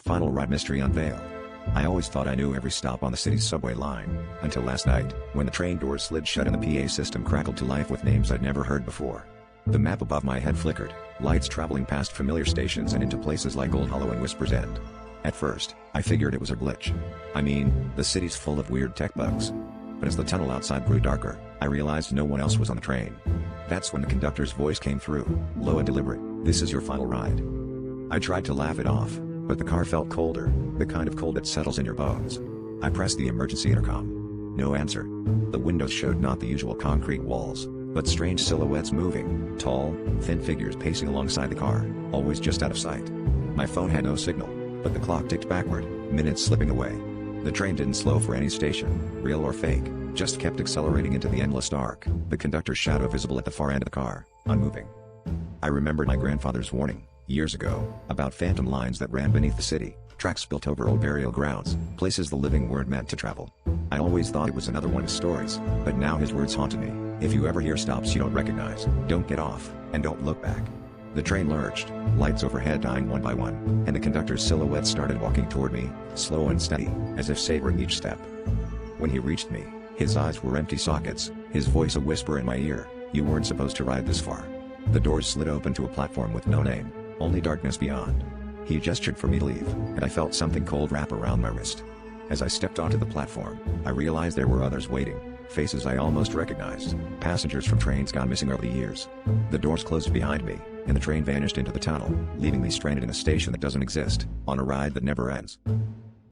Final ride mystery unveiled. I always thought I knew every stop on the city's subway line, until last night, when the train doors slid shut and the PA system crackled to life with names I'd never heard before. The map above my head flickered, lights traveling past familiar stations and into places like Old Hollow and Whispers End. At first, I figured it was a glitch. I mean, the city's full of weird tech bugs. But as the tunnel outside grew darker, I realized no one else was on the train. That's when the conductor's voice came through, low and deliberate. "This is your final ride." I tried to laugh it off, but the car felt colder, the kind of cold that settles in your bones. I pressed the emergency intercom. No answer. The windows showed not the usual concrete walls, but strange silhouettes moving, tall, thin figures pacing alongside the car, always just out of sight. My phone had no signal, but the clock ticked backward, minutes slipping away. The train didn't slow for any station, real or fake, just kept accelerating into the endless dark, the conductor's shadow visible at the far end of the car, unmoving. I remembered my grandfather's warning, years ago, about phantom lines that ran beneath the city, tracks built over old burial grounds, places the living weren't meant to travel. I always thought it was another one of his stories, but now his words haunted me. If you ever hear stops you don't recognize, don't get off, and don't look back. The train lurched, lights overhead dying one by one, and the conductor's silhouette started walking toward me, slow and steady, as if savoring each step. When he reached me, his eyes were empty sockets, his voice a whisper in my ear, "You weren't supposed to ride this far." The doors slid open to a platform with no name, only darkness beyond. He gestured for me to leave, and I felt something cold wrap around my wrist. As I stepped onto the platform, I realized there were others waiting, faces I almost recognized, passengers from trains gone missing over the years. The doors closed behind me, and the train vanished into the tunnel, leaving me stranded in a station that doesn't exist, on a ride that never ends.